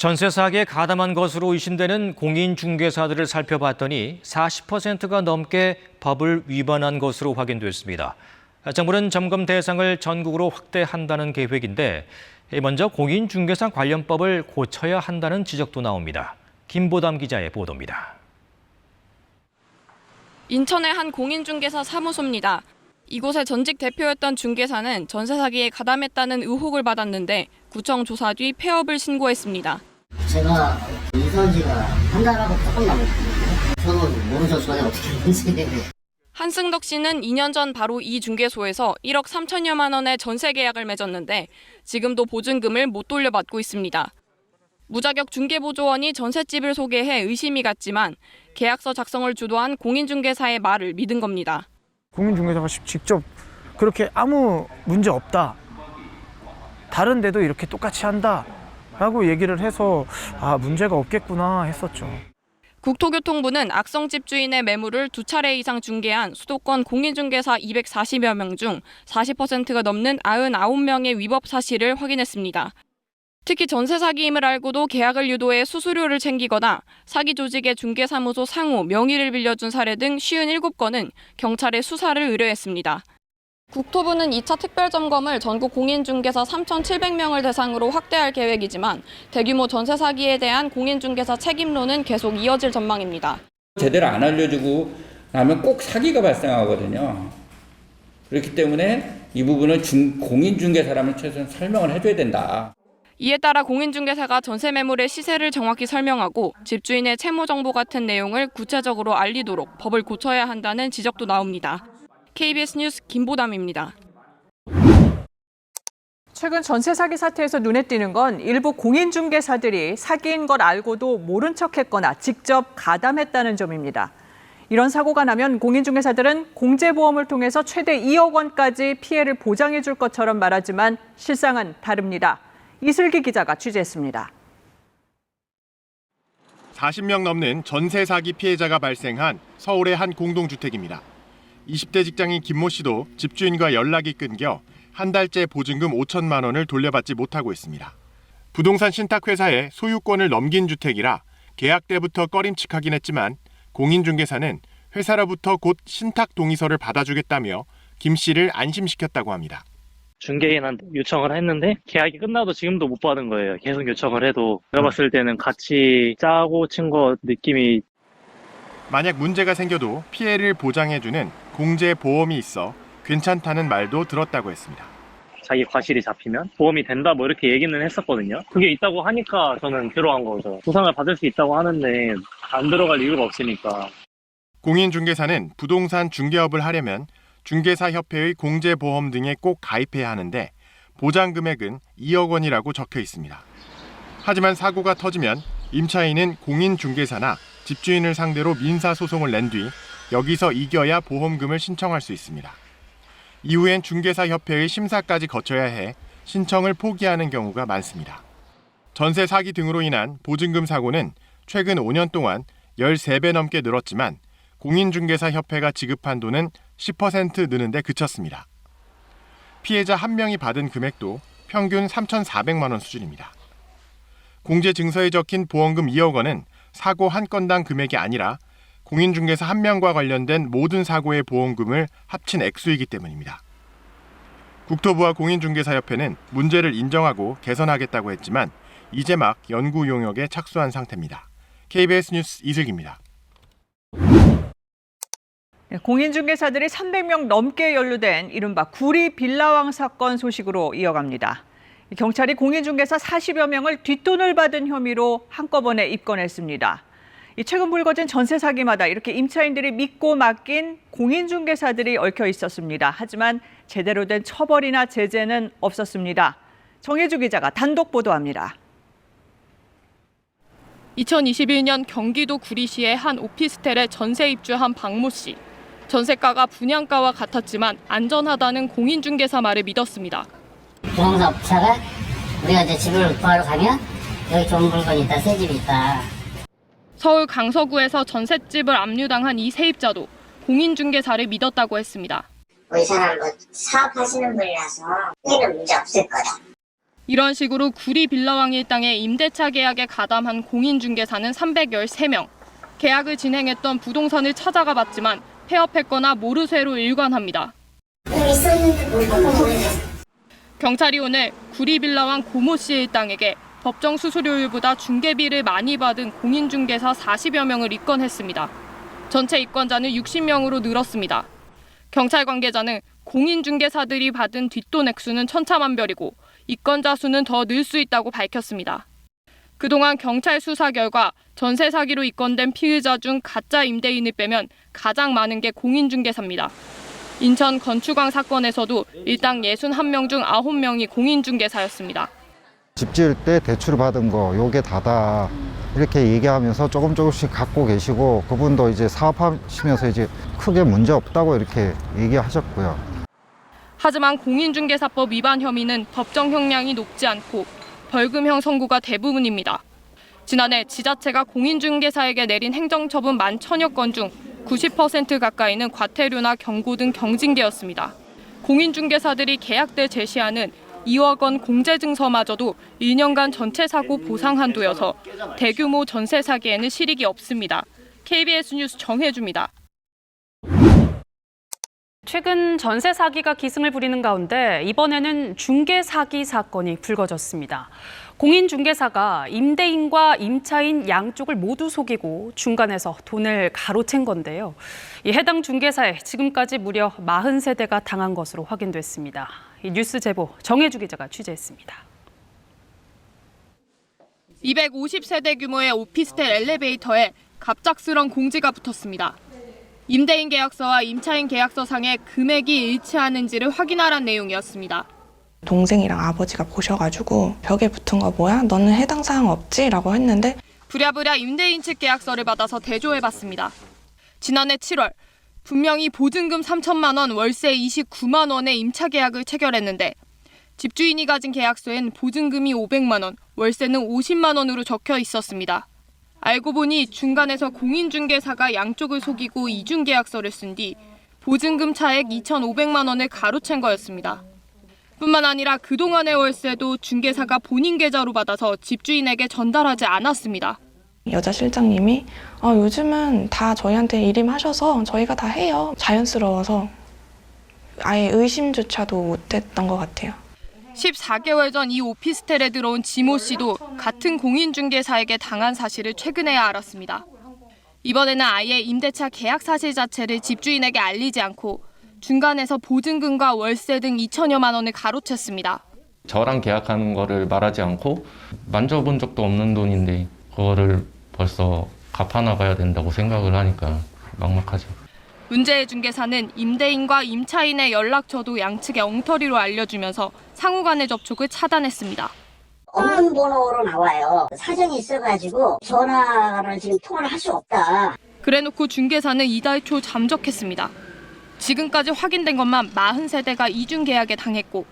전세 사기에 가담한 것으로 의심되는 공인중개사들을 살펴봤더니 40%가 넘게 법을 위반한 것으로 확인됐습니다. 정부는 점검 대상을 전국으로 확대한다는 계획인데 먼저 공인중개사 관련법을 고쳐야 한다는 지적도 나옵니다. 김보담 기자의 보도입니다. 인천의 한 공인중개사 사무소입니다. 이곳의 전직 대표였던 중개사는 전세 사기에 가담했다는 의혹을 받았는데 구청 조사 뒤 폐업을 신고했습니다. 제가 이사한 지가 한 달하고 조금 남았거든요. 저는 모르셨어요, 어떻게 했는지. 한승덕 씨는 2년 전 바로 이 중개소에서 1억 3천여만 원의 전세 계약을 맺었는데 지금도 보증금을 못 돌려받고 있습니다. 무자격 중개보조원이 전셋집을 소개해 의심이 갔지만 계약서 작성을 주도한 공인중개사의 말을 믿은 겁니다. 공인중개사가 직접 그렇게 아무 문제 없다, 다른 데도 이렇게 똑같이 한다 라고 얘기를 해서 문제가 없겠구나 했었죠. 국토교통부는 악성집 주인의 매물을 2차례 이상 중개한 수도권 공인중개사 240여 명 중 40%가 넘는 99명의 위법 사실을 확인했습니다. 특히 전세 사기임을 알고도 계약을 유도해 수수료를 챙기거나 사기 조직의 중개사무소 상호 명의를 빌려준 사례 등 57건은 경찰에 수사를 의뢰했습니다. 국토부는 2차 특별점검을 전국 공인중개사 3,700명을 대상으로 확대할 계획이지만 대규모 전세 사기에 대한 공인중개사 책임론은 계속 이어질 전망입니다. 제대로 안 알려주고 나면 꼭 사기가 발생하거든요. 그렇기 때문에 이 부분은 공인중개사라면 최소한 설명을 해줘야 된다. 이에 따라 공인중개사가 전세 매물의 시세를 정확히 설명하고 집주인의 채무 정보 같은 내용을 구체적으로 알리도록 법을 고쳐야 한다는 지적도 나옵니다. KBS 뉴스 김보담입니다. 최근 전세 사기 사태에서 눈에 띄는 건 일부 공인중개사들이 사기인 걸 알고도 모른 척했거나 직접 가담했다는 점입니다. 이런 사고가 나면 공인중개사들은 공제보험을 통해서 최대 2억 원까지 피해를 보장해 줄 것처럼 말하지만 실상은 다릅니다. 이슬기 기자가 취재했습니다. 40명 넘는 전세 사기 피해자가 발생한 서울의 한 공동주택입니다. 20대 직장인 김모 씨도 집주인과 연락이 끊겨 한 달째 보증금 5천만 원을 돌려받지 못하고 있습니다. 부동산 신탁회사에 소유권을 넘긴 주택이라 계약 때부터 꺼림칙하긴 했지만 공인중개사는 회사로부터 곧 신탁 동의서를 받아주겠다며 김 씨를 안심시켰다고 합니다. 중개인한테 요청을 했는데 계약이 끝나도 지금도 못 받은 거예요. 계속 요청을 해도. 제가 봤을 때는 같이 짜고 친 거 느낌이. 만약 문제가 생겨도 피해를 보장해주는 공제보험이 있어 괜찮다는 말도 들었다고 했습니다. 자기 과실이 잡히면 보험이 된다 뭐 이렇게 얘기는 했었거든요. 그게 있다고 하니까 저는 괴로운 거죠. 보상을 받을 수 있다고 하는데 안 들어갈 이유가 없으니까. 공인중개사는 부동산 중개업을 하려면 중개사협회의 공제보험 등에 꼭 가입해야 하는데 보장 금액은 2억 원이라고 적혀 있습니다. 하지만 사고가 터지면 임차인은 공인중개사나 집주인을 상대로 민사소송을 낸 뒤 여기서 이겨야 보험금을 신청할 수 있습니다. 이후엔 중개사협회의 심사까지 거쳐야 해 신청을 포기하는 경우가 많습니다. 전세 사기 등으로 인한 보증금 사고는 최근 5년 동안 13배 넘게 늘었지만 공인중개사협회가 지급한 돈은 10% 느는 데 그쳤습니다. 피해자 한 명이 받은 금액도 평균 3,400만 원 수준입니다. 공제 증서에 적힌 보험금 2억 원은 사고 한 건당 금액이 아니라 공인중개사 한 명과 관련된 모든 사고의 보험금을 합친 액수이기 때문입니다. 국토부와 공인중개사협회는 문제를 인정하고 개선하겠다고 했지만 이제 막 연구 용역에 착수한 상태입니다. KBS 뉴스 이슬기입니다. 공인중개사들이 300명 넘게 연루된 이른바 구리 빌라왕 사건 소식으로 이어갑니다. 경찰이 공인중개사 40여 명을 뒷돈을 받은 혐의로 한꺼번에 입건했습니다. 최근 불거진 전세 사기마다 이렇게 임차인들이 믿고 맡긴 공인중개사들이 얽혀 있었습니다. 하지만 제대로 된 처벌이나 제재는 없었습니다. 정혜주 기자가 단독 보도합니다. 2021년 경기도 구리시의 한 오피스텔에 전세 입주한 박모 씨. 전세가가 분양가와 같았지만 안전하다는 공인중개사 말을 믿었습니다. 부동산 업체가 우리가 이제 집을 구하러 가면 여기 좋은 물건이 있다, 새 집이 있다. 서울 강서구에서 전셋집을 압류당한 이 세입자도 공인중개사를 믿었다고 했습니다. 이 사람 사업하시는 분이라서 회는 문제 없을 거다. 이런 식으로 구리 빌라왕 일당의 임대차 계약에 가담한 공인중개사는 313명. 계약을 진행했던 부동산을 찾아가 봤지만 폐업했거나 모르쇠로 일관합니다. 경찰이 오늘 구리 빌라왕 고모 씨 일당에게 법정 수수료율보다 중개비를 많이 받은 공인중개사 40여 명을 입건했습니다. 전체 입건자는 60명으로 늘었습니다. 경찰 관계자는 공인중개사들이 받은 뒷돈 액수는 천차만별이고 입건자 수는 더 늘 수 있다고 밝혔습니다. 그동안 경찰 수사 결과 전세 사기로 입건된 피의자 중 가짜 임대인을 빼면 가장 많은 게 공인중개사입니다. 인천 건축왕 사건에서도 일당 61명 중 9명이 공인중개사였습니다. 집 지을 때 대출 받은 거 요게 다다 이렇게 얘기하면서 조금씩 갖고 계시고 그분도 이제 사업하시면서 이제 크게 문제 없다고 이렇게 얘기하셨고요. 하지만 공인중개사법 위반 혐의는 법정 형량이 높지 않고 벌금형 선고가 대부분입니다. 지난해 지자체가 공인중개사에게 내린 행정처분 11,000여 건 중 90% 가까이는 과태료나 경고 등 경징계였습니다. 공인중개사들이 계약 때 제시하는 2억 원 공제증서마저도 1년간 전체 사고 보상 한도여서 대규모 전세 사기에는 실익이 없습니다. KBS 뉴스 정혜주입니다. 최근 전세 사기가 기승을 부리는 가운데 이번에는 중개 사기 사건이 불거졌습니다. 공인중개사가 임대인과 임차인 양쪽을 모두 속이고 중간에서 돈을 가로챈 건데요. 이 해당 중개사에 지금까지 무려 40세대가 당한 것으로 확인됐습니다. 이 뉴스 제보 정혜주 기자가 취재했습니다. 250세대 규모의 오피스텔 엘리베이터에 갑작스런 공지가 붙었습니다. 임대인 계약서와 임차인 계약서상의 금액이 일치하는지를 확인하라는 내용이었습니다. 동생이랑 아버지가 보셔가지고 벽에 붙은 거 뭐야? 너는 해당 사항 없지? 라고 했는데 부랴부랴 임대인 측 계약서를 받아서 대조해봤습니다. 지난해 7월 분명히 보증금 3천만 원, 월세 29만 원의 임차 계약을 체결했는데 집주인이 가진 계약서엔 보증금이 500만 원, 월세는 50만 원으로 적혀 있었습니다. 알고 보니 중간에서 공인중개사가 양쪽을 속이고 이중계약서를 쓴 뒤 보증금 차액 2,500만 원을 가로챈 거였습니다. 뿐만 아니라 그동안의 월세도 중개사가 본인 계좌로 받아서 집주인에게 전달하지 않았습니다. 여자 실장님이 요즘은 다 저희한테 일임하셔서 저희가 다 해요. 자연스러워서 아예 의심조차도 못했던 것 같아요. 14개월 전 이 오피스텔에 들어온 지모 씨도 같은 공인중개사에게 당한 사실을 최근에야 알았습니다. 이번에는 아예 임대차 계약 사실 자체를 집주인에게 알리지 않고 중간에서 보증금과 월세 등 2천여만 원을 가로챘습니다. 저랑 계약하는 거를 말하지 않고 만져본 적도 없는 돈인데 그거를 벌써 갚아나가야 된다고 생각을 하니까 막막하죠. 문제의 중개사는 임대인과 임차인의 연락처도 양측에 엉터리로 알려주면서 상호 간의 접촉을 차단했습니다. 없는 번호로 나와요. 사정이 있어가지고 전화를 지금 통화를 할 수 없다. 그래놓고 중개사는 이달 초 잠적했습니다. 지금까지 확인된 것만 40세대가 이중계약에 당했고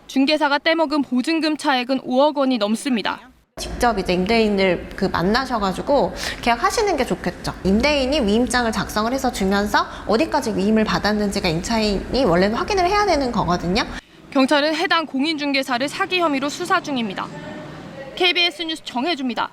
중개사가 떼먹은 보증금 차액은 5억 원이 넘습니다. 직접 이제 임대인을 만나셔가지고 계약하시는 게 좋겠죠. 임대인이 위임장을 작성을 해서 주면서 어디까지 위임을 받았는지가 임차인이 원래는 확인을 해야 되는 거거든요. 경찰은 해당 공인중개사를 사기 혐의로 수사 중입니다. KBS 뉴스 정혜주입니다.